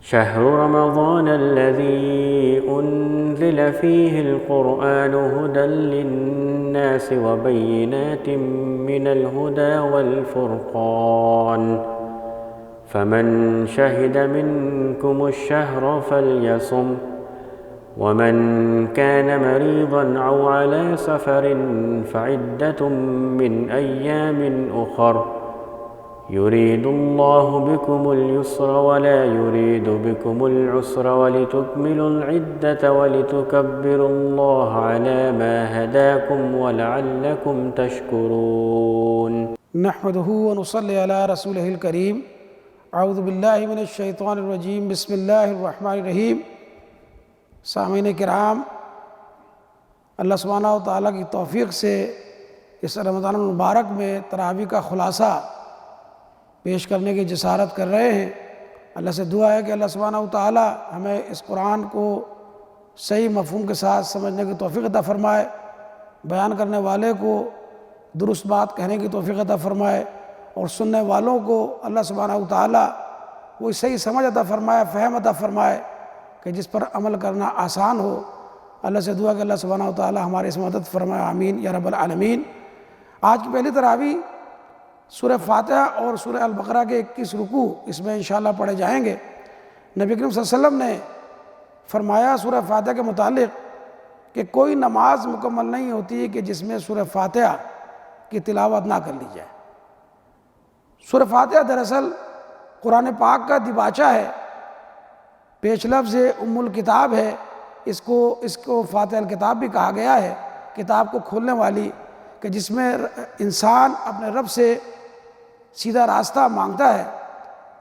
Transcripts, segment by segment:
شهر رمضان الذي أنزل فيه القرآن هدى للناس وبينات من الهدى والفرقان فمن شهد منكم الشهر فليصم ومن كان مريضا أو على سفر فعدة من أيام أخر يريد الله بكم اليسر ولا يريد بكم العسر ولتكملوا العدة ولتكبروا الله على ما هداكم ولعلكم تشكرون. نحمده ونصلي على رسوله الكريم. اعوذ باللہ من الشیطان الرجیم. بسم اللہ الرحمن الرحیم. سامعین کرام، اللہ سبحانہ و تعالیٰ کی توفیق سے اس رمضان المبارک میں تراویح کا خلاصہ پیش کرنے کی جسارت کر رہے ہیں. اللہ سے دعا ہے کہ اللہ سبحانہ و تعالیٰ ہمیں اس قرآن کو صحیح مفہوم کے ساتھ سمجھنے کی توفیق عطا فرمائے، بیان کرنے والے کو درست بات کہنے کی توفیق عطا فرمائے، اور سننے والوں کو اللہ سبحانہ و تعالیٰ وہ صحیح سمجھ عطا فرمائے، فہم عطا فرمائے کہ جس پر عمل کرنا آسان ہو. اللہ سے دعا کہ اللہ سبحانہ و تعالیٰ ہمارے اس مدد فرمائے، آمین یا رب العالمین. آج کی پہلی تراویح سورہ فاتحہ اور سورہ البقرہ کے 21 رکوع اس میں انشاءاللہ پڑھے جائیں گے. نبی کریم صلی اللہ علیہ وسلم نے فرمایا سورہ فاتحہ کے متعلق کہ کوئی نماز مکمل نہیں ہوتی کہ جس میں سورہ فاتحہ کی تلاوت نہ کر لی جائے. سورہ فاتحہ دراصل قرآن پاک کا دیباچہ ہے، پیش لفظ ام الکتاب ہے. اس کو فاتحہ الکتاب بھی کہا گیا ہے، کتاب کو کھولنے والی، کہ جس میں انسان اپنے رب سے سیدھا راستہ مانگتا ہے.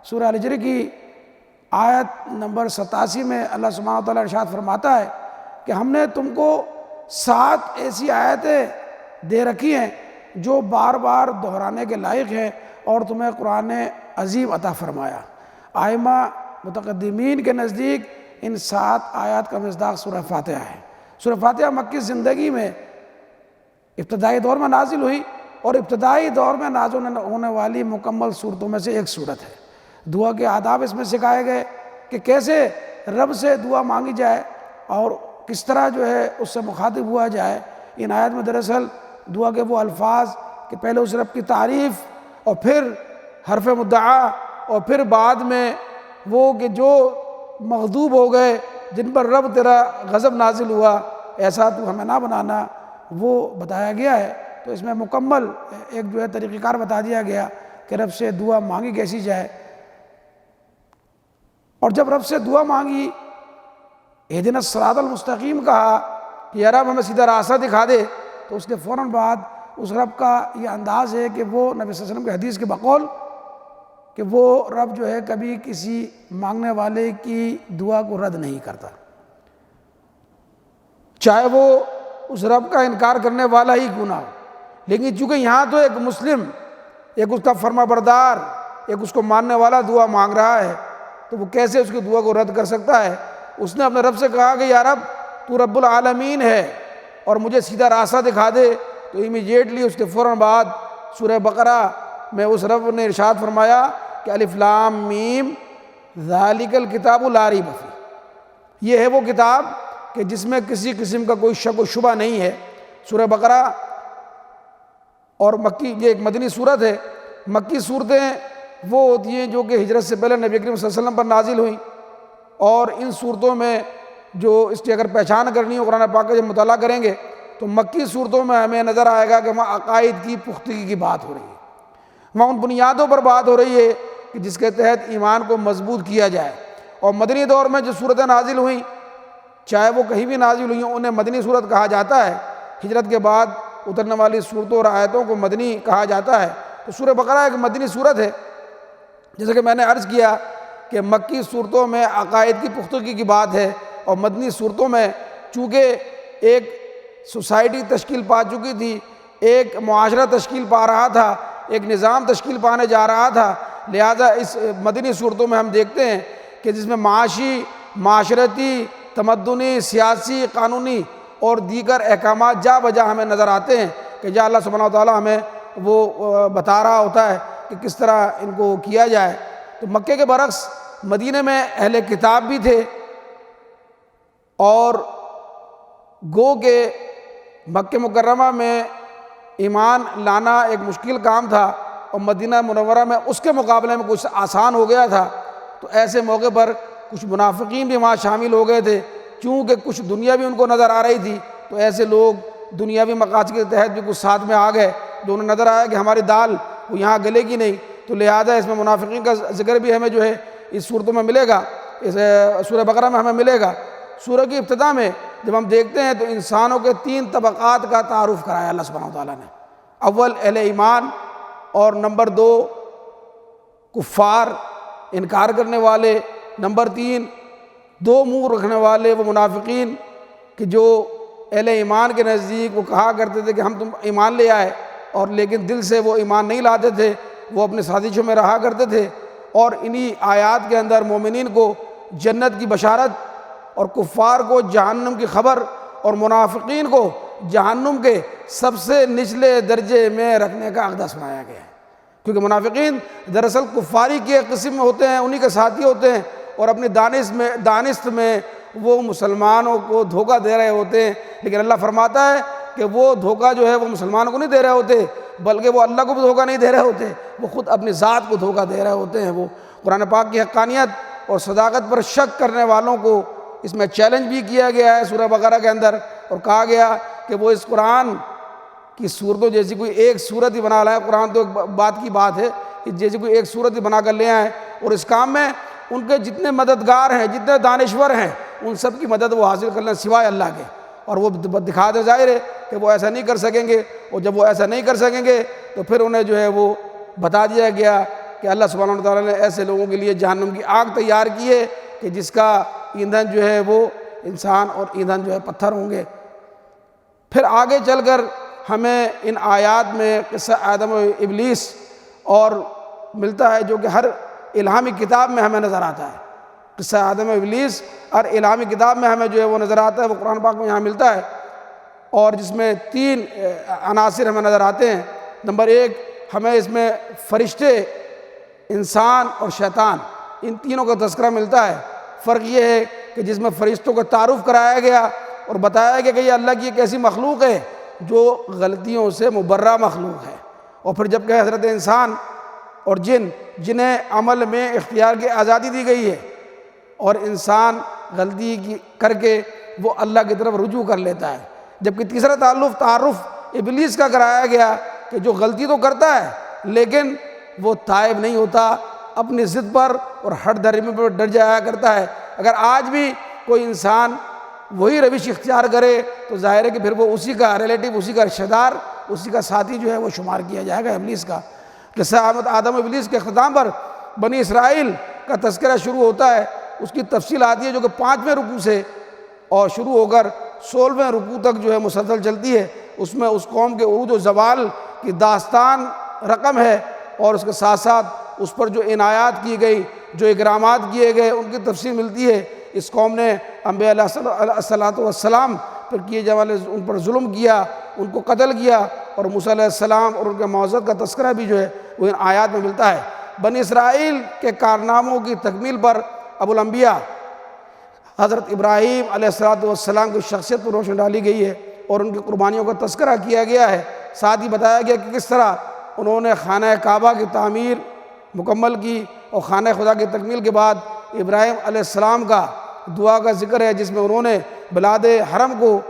سورہ الحجر کی آیت نمبر 87 میں اللہ سبحانہ و تعالیٰ ارشاد فرماتا ہے کہ ہم نے تم کو 7 ایسی آیتیں دے رکھی ہیں جو بار بار دہرانے کے لائق ہیں، اور تمہیں قرآن عظیم عطا فرمایا. آئمہ متقدمین کے نزدیک ان 7 آیات کا مصداق سورہ فاتحہ ہے. سورہ فاتحہ مکی زندگی میں ابتدائی دور میں نازل ہوئی، اور ابتدائی دور میں نازل ہونے والی مکمل صورتوں میں سے ایک صورت ہے. دعا کے آداب اس میں سکھائے گئے کہ کیسے رب سے دعا مانگی جائے اور کس طرح اس سے مخاطب ہوا جائے. ان آیات میں دراصل دعا کے وہ الفاظ کہ پہلے اس رب کی تعریف، اور پھر حرف مدعا، اور پھر بعد میں وہ کہ جو مغضوب ہو گئے، جن پر رب تیرا غضب نازل ہوا، ایسا تو ہمیں نہ بنانا، وہ بتایا گیا ہے. تو اس میں مکمل ایک طریقہ کار بتا دیا گیا کہ رب سے دعا مانگی کیسی جائے. اور جب رب سے دعا مانگی، اہدنا الصراط المستقیم کہا کہ یا رب ہمیں سیدھا راستہ دکھا دے، تو اس کے فوراً بعد اس رب کا یہ انداز ہے کہ وہ نبی صلی اللہ علیہ وسلم کے حدیث کے بقول کہ وہ رب کبھی کسی مانگنے والے کی دعا کو رد نہیں کرتا، چاہے وہ اس رب کا انکار کرنے والا ہی کیوں نہ ہو. لیکن چونکہ یہاں تو ایک مسلم، ایک اس کا فرما بردار، ایک اس کو ماننے والا دعا مانگ رہا ہے، تو وہ کیسے اس کی دعا کو رد کر سکتا ہے؟ اس نے اپنے رب سے کہا کہ یا رب تو رب العالمین ہے اور مجھے سیدھا راستہ دکھا دے. تو امیجیٹلی اس کے فوراً بعد سورہ بقرہ میں اس رب نے ارشاد فرمایا کہ الف لام میم ذالک الکتاب لا ریب فیہ، یہ ہے وہ کتاب کہ جس میں کسی قسم کا کوئی شک و شبہ نہیں ہے. سورہ بقرہ اور مکی، یہ ایک مدنی صورت ہے. مکی صورتیں وہ ہوتی ہیں جو کہ ہجرت سے پہلے نبی کریم صلی اللہ علیہ وسلم پر نازل ہوئیں، اور ان صورتوں میں جو اس کی اگر پہچان کرنی ہو قرآن پاک کا جب مطالعہ کریں گے تو مکی صورتوں میں ہمیں نظر آئے گا کہ وہاں عقائد کی پختگی کی بات ہو رہی ہے، وہاں ان بنیادوں پر بات ہو رہی ہے کہ جس کے تحت ایمان کو مضبوط کیا جائے. اور مدنی دور میں جو صورتیں نازل ہوئیں، چاہے وہ کہیں بھی نازل ہوئی ہوں، انہیں مدنی صورت کہا جاتا ہے. ہجرت کے بعد اترنے والی صورتوں اور آیتوں کو مدنی کہا جاتا ہے. تو سورہ بقرہ ایک مدنی صورت ہے. جیسے کہ میں نے عرض کیا کہ مکی صورتوں میں عقائد کی پختگی کی بات ہے، اور مدنی صورتوں میں چونکہ ایک سوسائٹی تشکیل پا چکی تھی، ایک معاشرہ تشکیل پا رہا تھا، ایک نظام تشکیل پانے جا رہا تھا، لہذا اس مدنی صورتوں میں ہم دیکھتے ہیں کہ جس میں معاشی، معاشرتی، تمدنی، سیاسی، قانونی اور دیگر احکامات جا بجا ہمیں نظر آتے ہیں کہ جہاں اللہ سبحانہ وتعالیٰ ہمیں وہ بتا رہا ہوتا ہے کہ کس طرح ان کو کیا جائے. تو مکے کے برعکس مدینہ میں اہل کتاب بھی تھے، اور گو کہ مکہ مکرمہ میں ایمان لانا ایک مشکل کام تھا، اور مدینہ منورہ میں اس کے مقابلے میں کچھ آسان ہو گیا تھا۔ تو ایسے موقع پر کچھ منافقین بھی وہاں شامل ہو گئے تھے، چونکہ کچھ دنیا بھی ان کو نظر آ رہی تھی، تو ایسے لوگ دنیاوی مقاصد کے تحت بھی کچھ ساتھ میں آ گئے، جو انہیں نظر آیا کہ ہماری دال وہ یہاں گلے گی نہیں، تو لہٰذا اس میں منافقین کا ذکر بھی ہمیں جو ہے اس صورتوں میں ملے گا، اس سورہ بقرہ میں ہمیں ملے گا۔ سورہ کی ابتدا میں جب ہم دیکھتے ہیں تو انسانوں کے 3 طبقات کا تعارف کرایا اللہ سبحانہ وتعالیٰ نے۔ اول اہل ایمان، اور نمبر 2 کفار انکار کرنے والے، نمبر 3 2 منہ رکھنے والے وہ منافقین، کہ جو اہل ایمان کے نزدیک وہ کہا کرتے تھے کہ ہم تم ایمان لے آئے، اور لیکن دل سے وہ ایمان نہیں لاتے تھے، وہ اپنے سازشوں میں رہا کرتے تھے، اور انہی آیات کے اندر مومنین کو جنت کی بشارت اور کفار کو جہنم کی خبر اور منافقین کو جہنم کے سب سے نچلے درجے میں رکھنے کا عقدہ سنایا گیا ہے، کیونکہ منافقین دراصل کفاری کے قسم میں ہوتے ہیں، انہی کے ساتھی ہوتے ہیں، اور اپنی دانست میں وہ مسلمانوں کو دھوکہ دے رہے ہوتے ہیں، لیکن اللہ فرماتا ہے کہ وہ دھوکہ جو ہے وہ مسلمانوں کو نہیں دے رہے ہوتے، بلکہ وہ اللہ کو بھی دھوکہ نہیں دے رہے ہوتے، وہ خود اپنی ذات کو دھوکہ دے رہے ہوتے ہیں۔ وہ قرآن پاک کی حقانیت اور صداقت پر شک کرنے والوں کو اس میں چیلنج بھی کیا گیا ہے سورہ بقرہ کے اندر، اور کہا گیا کہ وہ اس قرآن کی صورتوں جیسی کوئی ایک صورت ہی بنا لائے، قرآن تو ایک بات کی بات ہے کہ جیسی کوئی ایک صورت ہی بنا کر لے آئیں، اور اس کام میں ان کے جتنے مددگار ہیں، جتنے دانشور ہیں، ان سب کی مدد وہ حاصل کر لیں سوائے اللہ کے، اور وہ دکھا دے ظاہر ہے کہ وہ ایسا نہیں کر سکیں گے، اور جب وہ ایسا نہیں کر سکیں گے تو پھر انہیں جو ہے وہ بتا دیا گیا کہ اللہ سبحانہ وتعالیٰ نے ایسے لوگوں کے لیے جہنم کی آگ تیار کی ہے کہ جس کا ایندھن جو ہے وہ انسان اور ایندھن جو ہے پتھر ہوں گے۔ پھر آگے چل کر ہمیں ان آیات میں قصہ آدم و ابلیس اور ملتا ہے، جو کہ ہر الہامی کتاب میں ہمیں نظر آتا ہے۔ قصہ آدم و ابلیس ہر الہامی کتاب میں ہمیں جو ہے وہ نظر آتا ہے، وہ قرآن پاک میں یہاں ملتا ہے، اور جس میں 3 عناصر ہمیں نظر آتے ہیں۔ نمبر 1 ہمیں اس میں فرشتے، انسان اور شیطان، ان تینوں کا تذکرہ ملتا ہے۔ فرق یہ ہے کہ جس میں فرشتوں کا تعارف کرایا گیا اور بتایا گیا کہ یہ اللہ کی ایک ایسی مخلوق ہے جو غلطیوں سے مبرہ مخلوق ہے، اور پھر جب کہ حضرت انسان اور جن، جنہیں عمل میں اختیار کی آزادی دی گئی ہے، اور انسان غلطی کر کے وہ اللہ کی طرف رجوع کر لیتا ہے، جبکہ تیسرا تعارف ابلیس کا کرایا گیا کہ جو غلطی تو کرتا ہے لیکن وہ تائب نہیں ہوتا، اپنی ضد پر اور ہٹ دھرمی پر ڈٹ جایا کرتا ہے۔ اگر آج بھی کوئی انسان وہی روش اختیار کرے تو ظاہر ہے کہ پھر وہ اسی کا ریلیٹو، اسی کا رشتہ دار، اسی کا ساتھی جو ہے وہ شمار کیا جائے گا ابلیس کا۔ قصہ آدم و ابلیس کے اختتام پر بنی اسرائیل کا تذکرہ شروع ہوتا ہے، اس کی تفصیل آتی ہے جو کہ 5ویں رکوع سے اور شروع ہو کر 16ویں رکوع تک جو ہے مسلسل چلتی ہے۔ اس میں اس قوم کے عروج و زوال کی داستان رقم ہے، اور اس کے ساتھ ساتھ اس پر جو عنایات کی گئی، جو اکرامات کیے گئے، ان کی تفصیل ملتی ہے۔ اس قوم نے انبیاء علیہ السلام پر کیے جانے والے ان پر ظلم کیا، ان کو قتل کیا، اور موسیٰ علیہ السلام اور ان کے معجزات کا تذکرہ بھی جو ہے وہ ان آیات میں ملتا ہے۔ بنی اسرائیل کے کارناموں کی تکمیل پر ابو الانبیاء حضرت ابراہیم علیہ السلام کی شخصیت پر روشنی ڈالی گئی ہے، اور ان کی قربانیوں کا تذکرہ کیا گیا ہے۔ ساتھ ہی بتایا گیا کہ کس طرح انہوں نے خانہ کعبہ کی تعمیر مکمل کی، اور خانہ خدا کی تکمیل کے بعد ابراہیم علیہ السلام کا دعا کا ذکر ہے جس میں انہوں نے بلاد حرم کو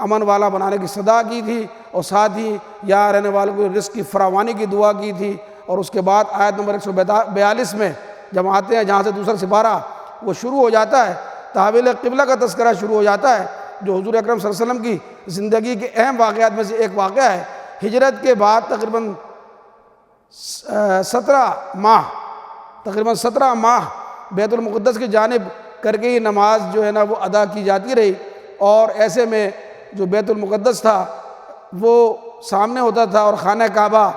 امن والا بنانے کی صدا کی تھی، اور ساتھ ہی یہاں رہنے والوں کو رزق کی فراوانی کی دعا کی تھی۔ اور اس کے بعد آیت نمبر 142 میں جب آتے ہیں جہاں سے دوسرا سپارہ وہ شروع ہو جاتا ہے، تحویل قبلہ کا تذکرہ شروع ہو جاتا ہے، جو حضور اکرم صلی اللہ علیہ وسلم کی زندگی کے اہم واقعات میں سے ایک واقعہ ہے۔ ہجرت کے بعد تقریباً 17 ماہ بیت المقدس کی جانب کر کے یہ نماز جو ہے نا وہ ادا کی جاتی رہی، اور ایسے میں جو بیت المقدس تھا وہ سامنے ہوتا تھا اور خانہ کعبہ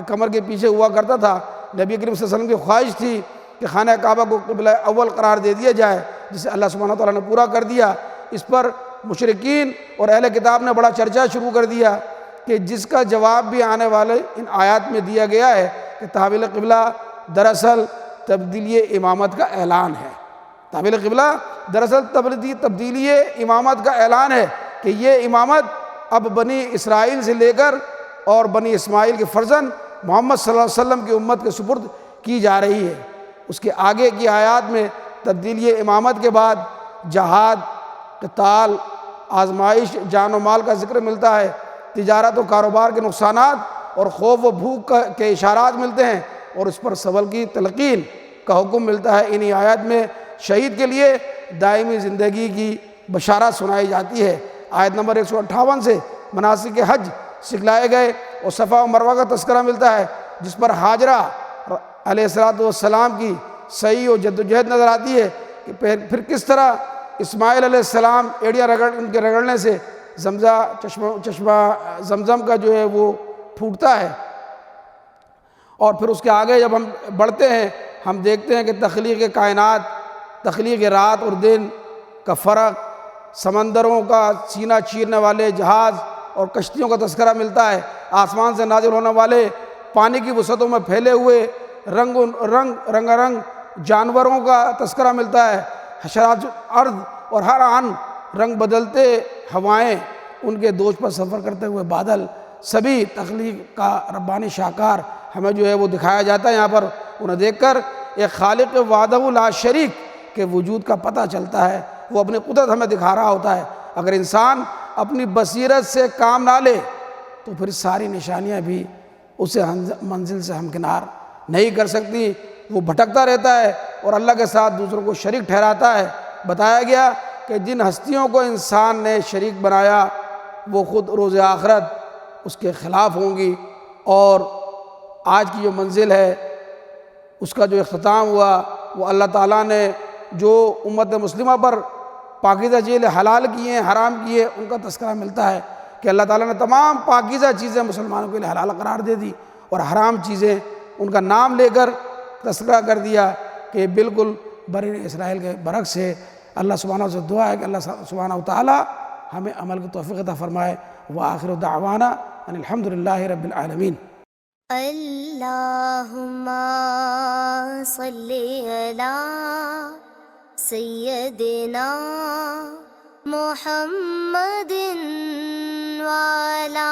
کمر کے پیچھے ہوا کرتا تھا۔ نبی کریم صلی اللہ علیہ وسلم کی خواہش تھی کہ خانہ کعبہ کو قبلہ اول قرار دے دیا جائے، جسے اللہ سبحانہ تعالیٰ نے پورا کر دیا۔ اس پر مشرکین اور اہل کتاب نے بڑا چرچا شروع کر دیا کہ جس کا جواب بھی آنے والے ان آیات میں دیا گیا ہے کہ تحویل قبلہ دراصل تبدیلی امامت کا اعلان ہے۔ تحویل قبلہ دراصل تبدیلی امامت کا اعلان ہے کہ یہ امامت اب بنی اسرائیل سے لے کر اور بنی اسماعیل کے فرزند محمد صلی اللہ علیہ وسلم کی امت کے سپرد کی جا رہی ہے۔ اس کے آگے کی آیات میں تبدیلی امامت کے بعد جہاد، قتال، آزمائش، جان و مال کا ذکر ملتا ہے، تجارت و کاروبار کے نقصانات اور خوف و بھوک کے اشارات ملتے ہیں، اور اس پر صبر کی تلقین کا حکم ملتا ہے۔ انہی آیات میں شہید کے لیے دائمی زندگی کی بشارت سنائی جاتی ہے۔ آیت نمبر 158 سے مناسک حج سکھلائے گئے اور صفا و مروہ کا تذکرہ ملتا ہے، جس پر ہاجرہ علیہ السلام کی صحیح و جد و جہد نظر آتی ہے کہ پھر کس طرح اسماعیل علیہ السلام ایڑیاں ان کے رگڑنے سے چشمہ زمزم کا جو ہے وہ پھوٹتا ہے۔ اور پھر اس کے آگے جب ہم بڑھتے ہیں ہم دیکھتے ہیں کہ تخلیق کائنات، تخلیق رات اور دن کا فرق، سمندروں کا سینہ چیرنے والے جہاز اور کشتیوں کا تذکرہ ملتا ہے، آسمان سے نازل ہونے والے پانی کی وسعتوں میں پھیلے ہوئے رنگ جانوروں کا تذکرہ ملتا ہے، حشرات ارض اور ہر آن رنگ بدلتے ہوائیں، ان کے دوش پر سفر کرتے ہوئے بادل، سبھی تخلیق کا ربانی شاہکار ہمیں جو ہے وہ دکھایا جاتا ہے۔ یہاں پر انہیں دیکھ کر ایک خالق وحدہ لا شریک کے وجود کا پتہ چلتا ہے، وہ اپنی قدرت ہمیں دکھا رہا ہوتا ہے۔ اگر انسان اپنی بصیرت سے کام نہ لے تو پھر ساری نشانیاں بھی اسے منزل سے ہمکنار نہیں کر سکتی، وہ بھٹکتا رہتا ہے اور اللہ کے ساتھ دوسروں کو شریک ٹھہراتا ہے۔ بتایا گیا کہ جن ہستیوں کو انسان نے شریک بنایا وہ خود روز آخرت اس کے خلاف ہوں گی، اور آج کی جو منزل ہے اس کا جو اختتام ہوا وہ اللہ تعالیٰ نے جو امت مسلمہ پر پاکیزہ چیزیں حلال کیے ہیں، حرام کیے، ان کا تذکرہ ملتا ہے کہ اللہ تعالیٰ نے تمام پاکیزہ چیزیں مسلمانوں کے لیے حلال قرار دے دی، اور حرام چیزیں ان کا نام لے کر تذکرہ کر دیا کہ بالکل بنی اسرائیل کے برعکس ہے۔ اللہ سبحانہ سے دعا ہے کہ اللہ سبحانہ وتعالی ہمیں عمل کی توفیق عطا فرمائے۔ وآخر دعوانا ان الحمدللہ رب العالمین۔ اللہم صلی علی سیدنا محمد وعلی